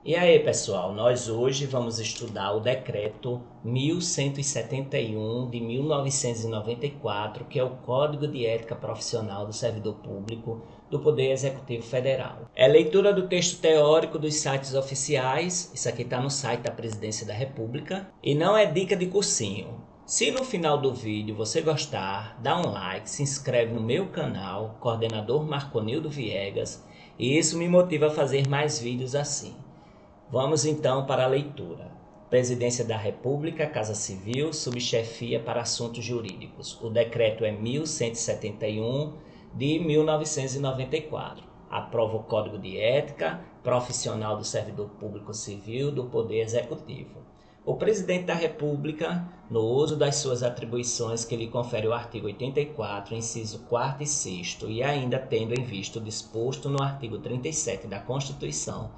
E aí, pessoal, nós hoje vamos estudar o decreto 1171 de 1994, que é o Código de Ética Profissional do Servidor Público do Poder Executivo Federal. É leitura do texto teórico dos sites oficiais, isso aqui está no site da Presidência da República, e não é dica de cursinho. Se no final do vídeo você gostar, dá um like, se inscreve no meu canal, Coordenador Marconildo Viegas, e isso me motiva a fazer mais vídeos assim. Vamos então para a leitura. Presidência da República, Casa Civil, Subchefia para Assuntos Jurídicos. O decreto é 1171 de 1994. Aprova o Código de Ética Profissional do Servidor Público Civil do Poder Executivo. O Presidente da República, no uso das suas atribuições que lhe confere o artigo 84, inciso 4º e 6º, e ainda tendo em vista o disposto no artigo 37 da Constituição,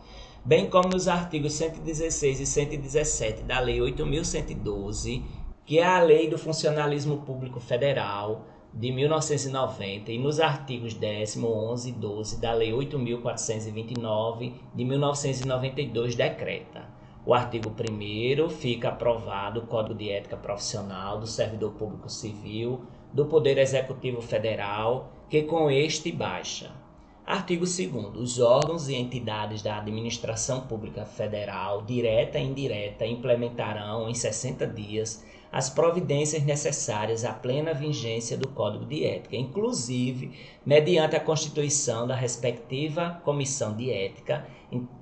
bem como nos artigos 116 e 117 da Lei 8.112, que é a Lei do Funcionalismo Público Federal de 1990, e nos artigos 10º, 11 e 12 da Lei 8.429 de 1992, decreta. O artigo 1º fica aprovado o Código de Ética Profissional do Servidor Público Civil do Poder Executivo Federal, que com este baixa. Artigo 2º. Os órgãos e entidades da Administração Pública Federal, direta e indireta, implementarão em 60 dias as providências necessárias à plena vigência do Código de Ética, inclusive mediante a constituição da respectiva Comissão de Ética,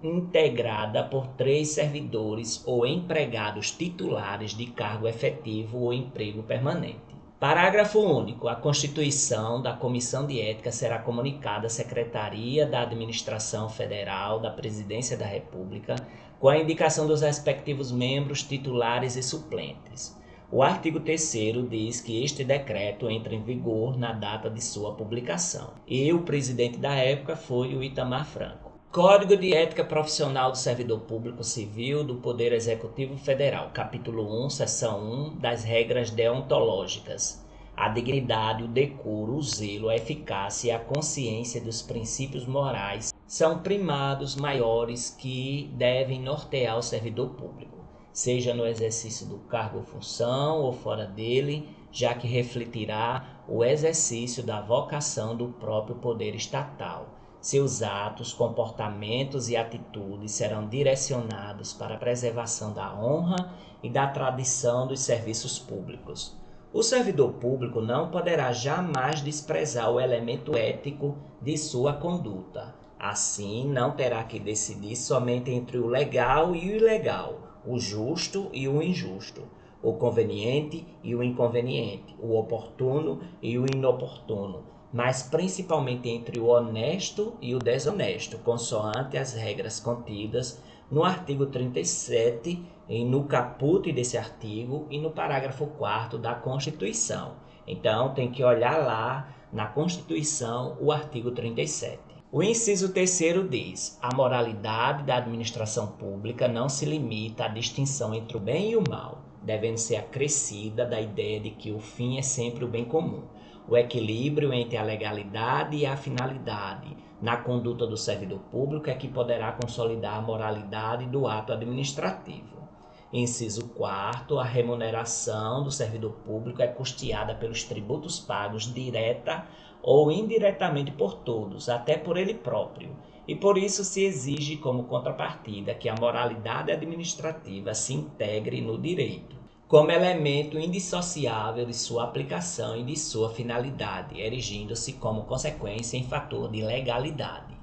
integrada por 3 servidores ou empregados titulares de cargo efetivo ou emprego permanente. Parágrafo único. A constituição da Comissão de Ética será comunicada à Secretaria da Administração Federal da Presidência da República, com a indicação dos respectivos membros, titulares e suplentes. O artigo 3º diz que este decreto entra em vigor na data de sua publicação. E o presidente da época foi o Itamar Franco. Código de Ética Profissional do Servidor Público Civil do Poder Executivo Federal, capítulo 1, seção 1, das regras deontológicas. A dignidade, o decoro, o zelo, a eficácia e a consciência dos princípios morais são primados maiores que devem nortear o servidor público, seja no exercício do cargo ou função ou fora dele, já que refletirá o exercício da vocação do próprio poder estatal. Seus atos, comportamentos e atitudes serão direcionados para a preservação da honra e da tradição dos serviços públicos. O servidor público não poderá jamais desprezar o elemento ético de sua conduta. Assim, não terá que decidir somente entre o legal e o ilegal, o justo e o injusto, o conveniente e o inconveniente, o oportuno e o inoportuno, mas principalmente entre o honesto e o desonesto, consoante as regras contidas no artigo 37 e no caput desse artigo e no parágrafo 4º da Constituição. Então, tem que olhar lá na Constituição o artigo 37. O inciso 3º diz: a moralidade da administração pública não se limita à distinção entre o bem e o mal, devendo ser acrescida da ideia de que o fim é sempre o bem comum. O equilíbrio entre a legalidade e a finalidade na conduta do servidor público é que poderá consolidar a moralidade do ato administrativo. Inciso 4º. A remuneração do servidor público é custeada pelos tributos pagos direta ou indiretamente por todos, até por ele próprio, e por isso se exige como contrapartida que a moralidade administrativa se integre no direito, como elemento indissociável de sua aplicação e de sua finalidade, erigindo-se como consequência em fator de legalidade.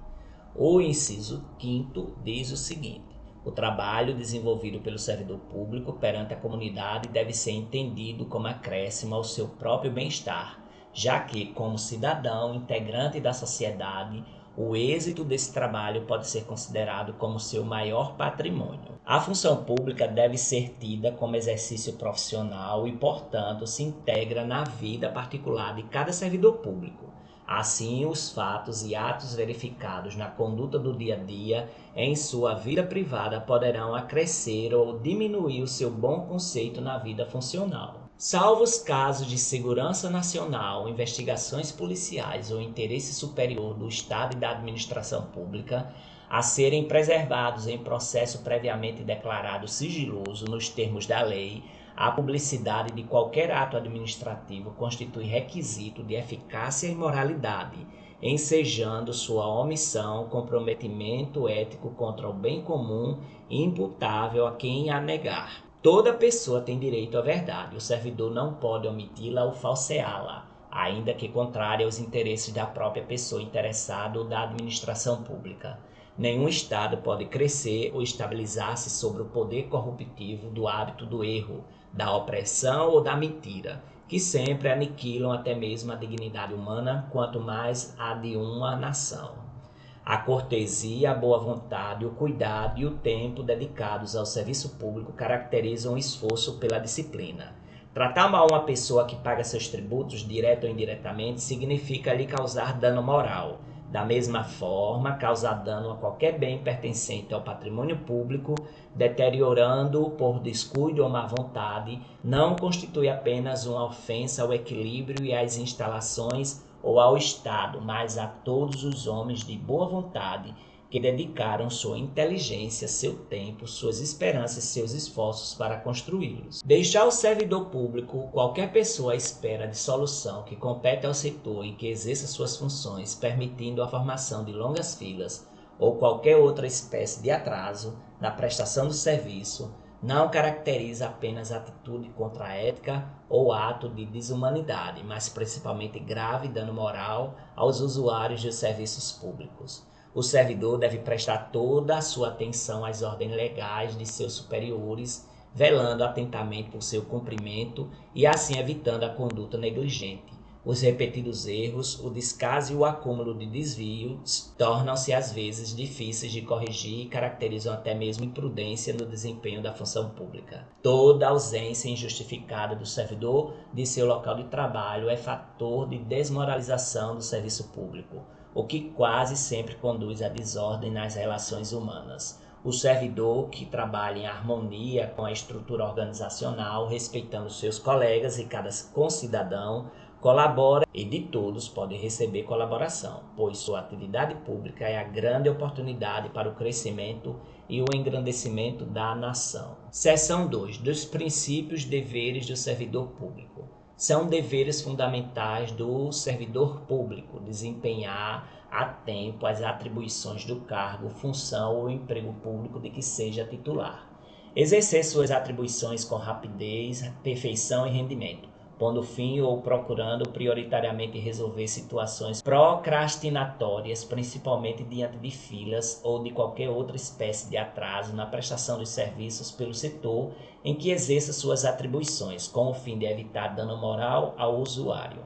O inciso 5º diz o seguinte: o trabalho desenvolvido pelo servidor público perante a comunidade deve ser entendido como acréscimo ao seu próprio bem-estar, já que, como cidadão integrante da sociedade, o êxito desse trabalho pode ser considerado como seu maior patrimônio. A função pública deve ser tida como exercício profissional e, portanto, se integra na vida particular de cada servidor público. Assim, os fatos e atos verificados na conduta do dia a dia em sua vida privada poderão acrescer ou diminuir o seu bom conceito na vida funcional. Salvo os casos de segurança nacional, investigações policiais ou interesse superior do Estado e da administração pública, a serem preservados em processo previamente declarado sigiloso nos termos da lei, a publicidade de qualquer ato administrativo constitui requisito de eficácia e moralidade, ensejando sua omissão comprometimento ético contra o bem comum imputável a quem a negar. Toda pessoa tem direito à verdade, o servidor não pode omiti-la ou falseá-la, ainda que contrária aos interesses da própria pessoa interessada ou da administração pública. Nenhum Estado pode crescer ou estabilizar-se sobre o poder corruptivo do hábito do erro, da opressão ou da mentira, que sempre aniquilam até mesmo a dignidade humana, quanto mais a de uma nação. A cortesia, a boa vontade, o cuidado e o tempo dedicados ao serviço público caracterizam o esforço pela disciplina. Tratar mal uma pessoa que paga seus tributos, direto ou indiretamente, significa lhe causar dano moral. Da mesma forma, causar dano a qualquer bem pertencente ao patrimônio público, deteriorando-o por descuido ou má vontade, não constitui apenas uma ofensa ao equilíbrio e às instalações ou ao Estado, mas a todos os homens de boa vontade que dedicaram sua inteligência, seu tempo, suas esperanças e seus esforços para construí-los. Deixar o servidor público, qualquer pessoa à espera de solução que compete ao setor e que exerça suas funções, permitindo a formação de longas filas ou qualquer outra espécie de atraso na prestação do serviço, não caracteriza apenas atitude contra a ética ou ato de desumanidade, mas principalmente grave dano moral aos usuários dos serviços públicos. O servidor deve prestar toda a sua atenção às ordens legais de seus superiores, velando atentamente por seu cumprimento e assim evitando a conduta negligente. Os repetidos erros, o descaso e o acúmulo de desvios tornam-se às vezes difíceis de corrigir e caracterizam até mesmo imprudência no desempenho da função pública. Toda ausência injustificada do servidor de seu local de trabalho é fator de desmoralização do serviço público, o que quase sempre conduz à desordem nas relações humanas. O servidor que trabalha em harmonia com a estrutura organizacional, respeitando seus colegas e cada concidadão, colabora e de todos pode receber colaboração, pois sua atividade pública é a grande oportunidade para o crescimento e o engrandecimento da nação. Seção 2. Dos princípios e deveres do servidor público. São deveres fundamentais do servidor público desempenhar a tempo as atribuições do cargo, função ou emprego público de que seja titular. Exercer suas atribuições com rapidez, perfeição e rendimento, pondo fim ou procurando prioritariamente resolver situações procrastinatórias, principalmente diante de filas ou de qualquer outra espécie de atraso na prestação dos serviços pelo setor em que exerça suas atribuições, com o fim de evitar dano moral ao usuário.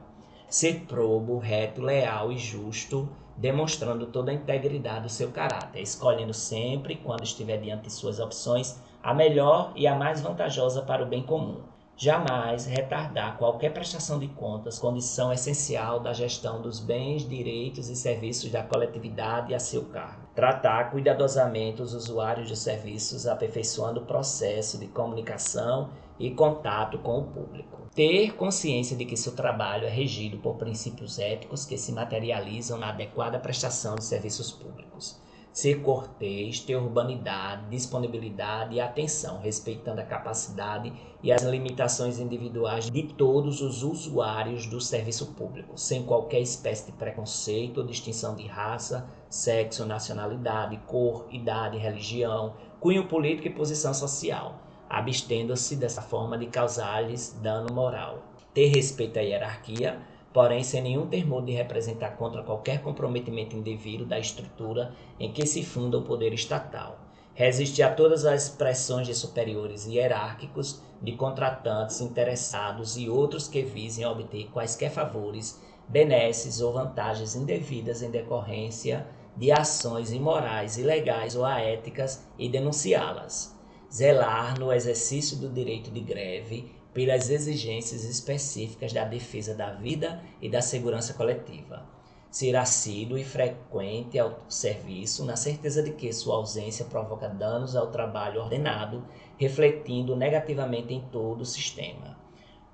Ser probo, reto, leal e justo, demonstrando toda a integridade do seu caráter, escolhendo sempre, quando estiver diante de suas opções, a melhor e a mais vantajosa para o bem comum. Jamais retardar qualquer prestação de contas, condição essencial da gestão dos bens, direitos e serviços da coletividade a seu cargo. Tratar cuidadosamente os usuários de serviços, aperfeiçoando o processo de comunicação e contato com o público. Ter consciência de que seu trabalho é regido por princípios éticos que se materializam na adequada prestação de serviços públicos. Ser cortês, ter urbanidade, disponibilidade e atenção, respeitando a capacidade e as limitações individuais de todos os usuários do serviço público, sem qualquer espécie de preconceito ou distinção de raça, sexo, nacionalidade, cor, idade, religião, cunho político e posição social, abstendo-se dessa forma de causar-lhes dano moral. Ter respeito à hierarquia, porém sem nenhum temor de representar contra qualquer comprometimento indevido da estrutura em que se funda o poder estatal. Resistir a todas as pressões de superiores hierárquicos, de contratantes interessados e outros que visem obter quaisquer favores, benesses ou vantagens indevidas em decorrência de ações imorais, ilegais ou aéticas e denunciá-las. Zelar no exercício do direito de greve, pelas exigências específicas da defesa da vida e da segurança coletiva. Ser assíduo e frequente ao serviço, na certeza de que sua ausência provoca danos ao trabalho ordenado, refletindo negativamente em todo o sistema.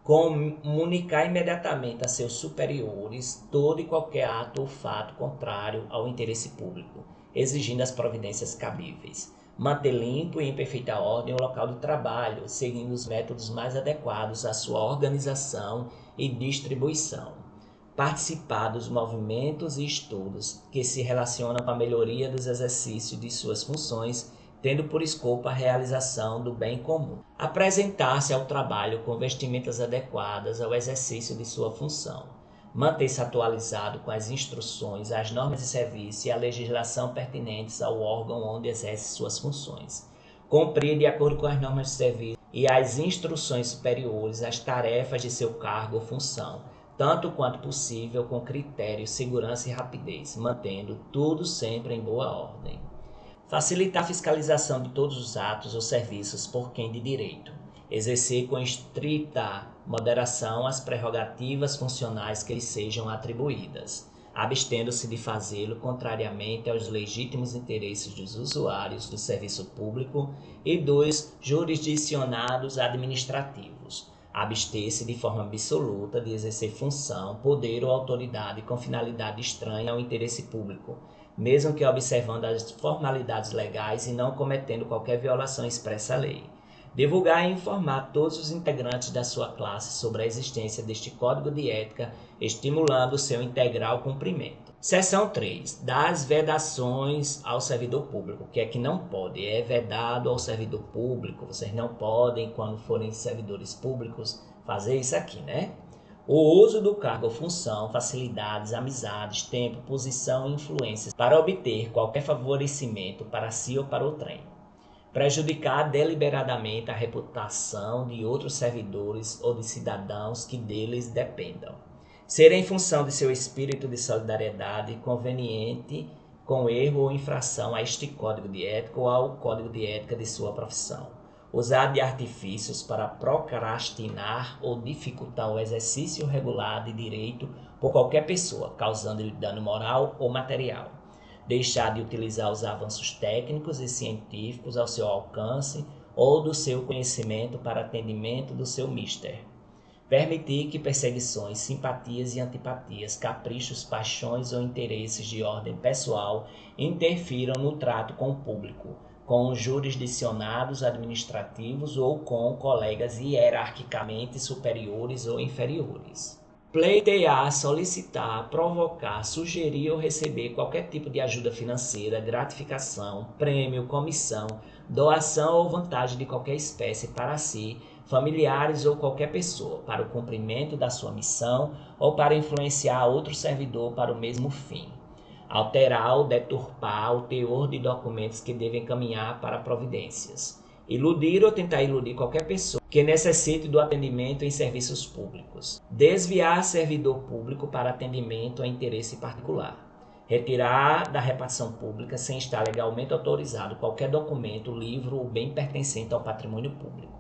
Comunicar imediatamente a seus superiores todo e qualquer ato ou fato contrário ao interesse público. exigindo as providências cabíveis. Manter limpo e em perfeita ordem o local de trabalho, seguindo os métodos mais adequados à sua organização e distribuição. Participar dos movimentos e estudos que se relacionam com a melhoria dos exercícios de suas funções, tendo por escopo a realização do bem comum. Apresentar-se ao trabalho com vestimentas adequadas ao exercício de sua função. Manter-se atualizado com as instruções, as normas de serviço e a legislação pertinentes ao órgão onde exerce suas funções. Cumprir de acordo com as normas de serviço e as instruções superiores as tarefas de seu cargo ou função, tanto quanto possível com critério, segurança e rapidez, mantendo tudo sempre em boa ordem. Facilitar a fiscalização de todos os atos ou serviços por quem de direito. Exercer com estrita moderação as prerrogativas funcionais que lhe sejam atribuídas, abstendo-se de fazê-lo contrariamente aos legítimos interesses dos usuários do serviço público e dos jurisdicionados administrativos. Abster-se de forma absoluta de exercer função, poder ou autoridade com finalidade estranha ao interesse público, mesmo que observando as formalidades legais e não cometendo qualquer violação expressa à lei. Divulgar e informar todos os integrantes da sua classe sobre a existência deste Código de Ética, estimulando o seu integral cumprimento. Seção 3. Das vedações ao servidor público. O que é que não pode? É vedado ao servidor público. Vocês não podem, quando forem servidores públicos, fazer isso aqui, né? O uso do cargo ou função, facilidades, amizades, tempo, posição e influências para obter qualquer favorecimento para si ou para outrem. Prejudicar deliberadamente a reputação de outros servidores ou de cidadãos que deles dependam. Ser em função de seu espírito de solidariedade conveniente com erro ou infração a este Código de Ética ou ao Código de Ética de sua profissão. Usar de artifícios para procrastinar ou dificultar o exercício regular de direito por qualquer pessoa, causando-lhe dano moral ou material. Deixar de utilizar os avanços técnicos e científicos ao seu alcance ou do seu conhecimento para atendimento do seu mister. Permitir que perseguições, simpatias e antipatias, caprichos, paixões ou interesses de ordem pessoal interfiram no trato com o público, com os jurisdicionados administrativos ou com colegas hierarquicamente superiores ou inferiores. Pleitear, solicitar, provocar, sugerir ou receber qualquer tipo de ajuda financeira, gratificação, prêmio, comissão, doação ou vantagem de qualquer espécie para si, familiares ou qualquer pessoa, para o cumprimento da sua missão ou para influenciar outro servidor para o mesmo fim. Alterar ou deturpar o teor de documentos que devem caminhar para providências. Iludir ou tentar iludir qualquer pessoa que necessite do atendimento em serviços públicos. Desviar servidor público para atendimento a interesse particular. Retirar da repartição pública, sem estar legalmente autorizado, qualquer documento, livro ou bem pertencente ao patrimônio público.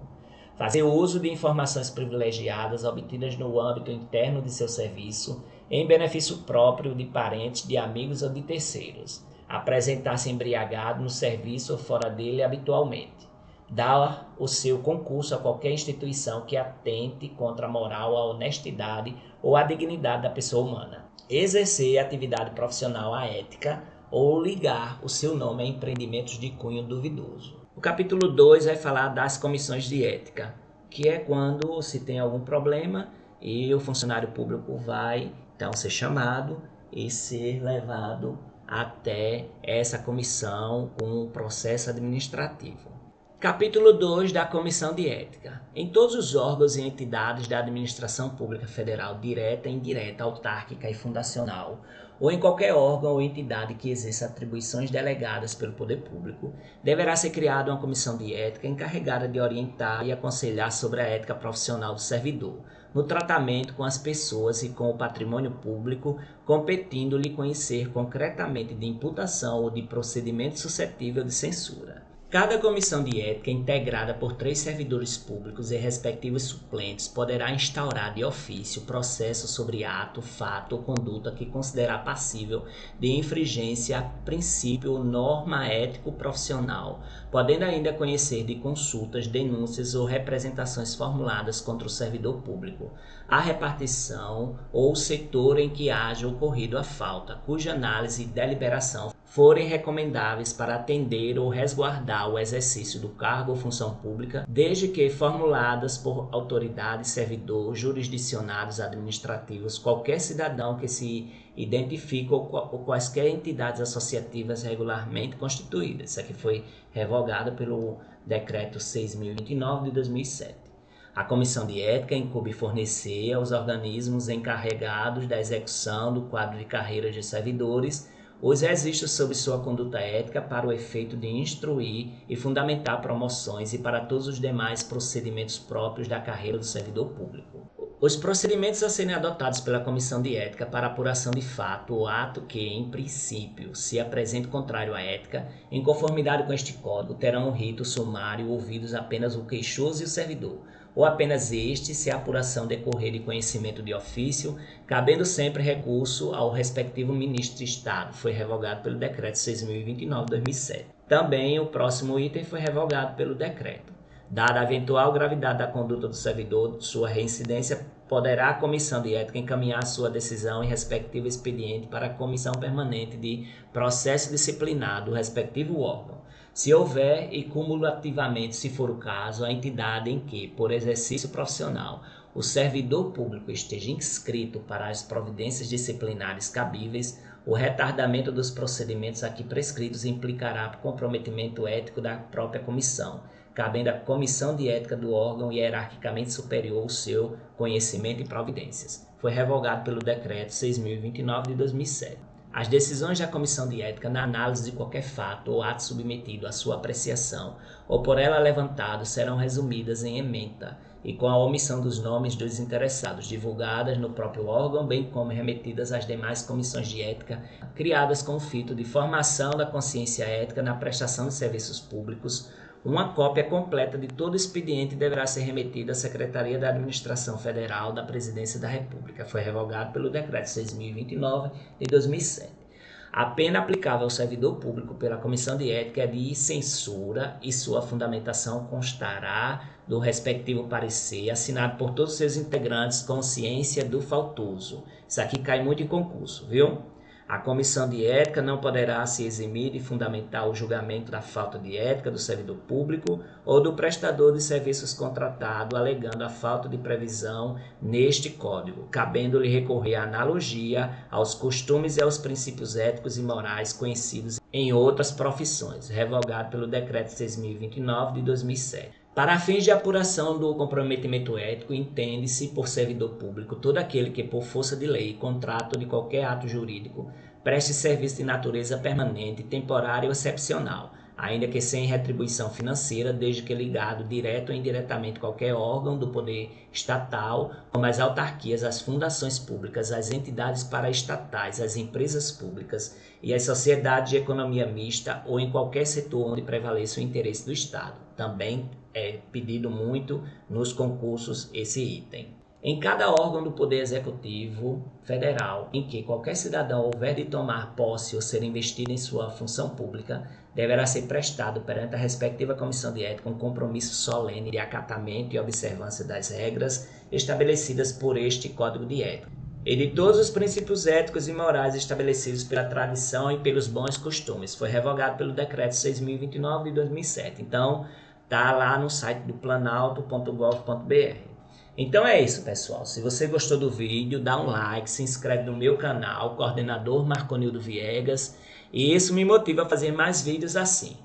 Fazer uso de informações privilegiadas obtidas no âmbito interno de seu serviço, em benefício próprio de parentes, de amigos ou de terceiros. Apresentar-se embriagado no serviço ou fora dele habitualmente. Dar o seu concurso a qualquer instituição que atente contra a moral, a honestidade ou a dignidade da pessoa humana. Exercer atividade profissional aética ou ligar o seu nome a empreendimentos de cunho duvidoso. O capítulo 2 vai falar das comissões de ética, que é quando se tem algum problema e o funcionário público vai então ser chamado e ser levado até essa comissão com o processo administrativo. Capítulo 2 da Comissão de Ética. Em todos os órgãos e entidades da administração pública federal, direta, indireta, autárquica e fundacional, ou em qualquer órgão ou entidade que exerça atribuições delegadas pelo poder público, deverá ser criada uma comissão de ética encarregada de orientar e aconselhar sobre a ética profissional do servidor, no tratamento com as pessoas e com o patrimônio público, competindo-lhe conhecer concretamente de imputação ou de procedimento suscetível de censura. Cada comissão de ética, integrada por 3 servidores públicos e respectivos suplentes, poderá instaurar de ofício processo sobre ato, fato ou conduta que considerar passível de infringência a princípio ou norma ético-profissional, podendo ainda conhecer de consultas, denúncias ou representações formuladas contra o servidor público, a repartição ou setor em que haja ocorrido a falta, cuja análise e deliberação forem recomendáveis para atender ou resguardar o exercício do cargo ou função pública, desde que formuladas por autoridade, servidor, jurisdicionados administrativos, qualquer cidadão que se identifique ou quaisquer entidades associativas regularmente constituídas. Isso aqui foi revogado pelo Decreto 6.029 de 2007. A Comissão de Ética incumbe fornecer aos organismos encarregados da execução do quadro de carreiras de servidores os registros sobre sua conduta ética para o efeito de instruir e fundamentar promoções e para todos os demais procedimentos próprios da carreira do servidor público. Os procedimentos a serem adotados pela Comissão de Ética para apuração de fato ou ato que, em princípio, se apresente contrário à ética, em conformidade com este Código, terão um rito sumário ouvidos apenas o queixoso e o servidor, ou apenas este, se a apuração decorrer de conhecimento de ofício, cabendo sempre recurso ao respectivo ministro de Estado. Foi revogado pelo Decreto 6.029 de 2007. Também o próximo item foi revogado pelo Decreto. Dada a eventual gravidade da conduta do servidor, sua reincidência, poderá a Comissão de Ética encaminhar sua decisão em respectivo expediente para a Comissão Permanente de Processo Disciplinar do respectivo órgão, se houver e cumulativamente, se for o caso, a entidade em que, por exercício profissional, o servidor público esteja inscrito para as providências disciplinares cabíveis, o retardamento dos procedimentos aqui prescritos implicará comprometimento ético da própria comissão, cabendo à Comissão de Ética do órgão hierarquicamente superior o seu conhecimento e providências. Foi revogado pelo Decreto 6.029 de 2007. As decisões da Comissão de Ética na análise de qualquer fato ou ato submetido à sua apreciação ou por ela levantado serão resumidas em ementa e com a omissão dos nomes dos interessados, divulgadas no próprio órgão, bem como remetidas às demais comissões de ética criadas com o fito de formação da consciência ética na prestação de serviços públicos. Uma cópia completa de todo o expediente deverá ser remetida à Secretaria da Administração Federal da Presidência da República. Foi revogado pelo Decreto 6.029 de 2007. A pena aplicável ao servidor público pela Comissão de Ética é de censura e sua fundamentação constará do respectivo parecer, assinado por todos os seus integrantes com ciência do faltoso. Isso aqui cai muito em concurso, viu? A Comissão de Ética não poderá se eximir de fundamentar o julgamento da falta de ética do servidor público ou do prestador de serviços contratado, alegando a falta de previsão neste Código, cabendo-lhe recorrer à analogia aos costumes e aos princípios éticos e morais conhecidos em outras profissões, revogado pelo Decreto 6.029 de 2007. Para fins de apuração do comprometimento ético, entende-se por servidor público todo aquele que, por força de lei, contrato ou de qualquer ato jurídico, preste serviço de natureza permanente, temporária ou excepcional, ainda que sem retribuição financeira, desde que ligado direto ou indiretamente a qualquer órgão do poder estatal, como as autarquias, as fundações públicas, as entidades paraestatais, as empresas públicas e as sociedades de economia mista ou em qualquer setor onde prevaleça o interesse do Estado. Também é pedido muito nos concursos esse item. Em cada órgão do Poder Executivo Federal em que qualquer cidadão houver de tomar posse ou ser investido em sua função pública, deverá ser prestado perante a respectiva Comissão de Ética um compromisso solene de acatamento e observância das regras estabelecidas por este Código de Ética e de todos os princípios éticos e morais estabelecidos pela tradição e pelos bons costumes. Foi revogado pelo Decreto 6.029 de 2007. Então, está lá no site do planalto.gov.br. Então é isso, pessoal. Se você gostou do vídeo, dá um like, se inscreve no meu canal, Coordenador Marconildo Viegas, e isso me motiva a fazer mais vídeos assim.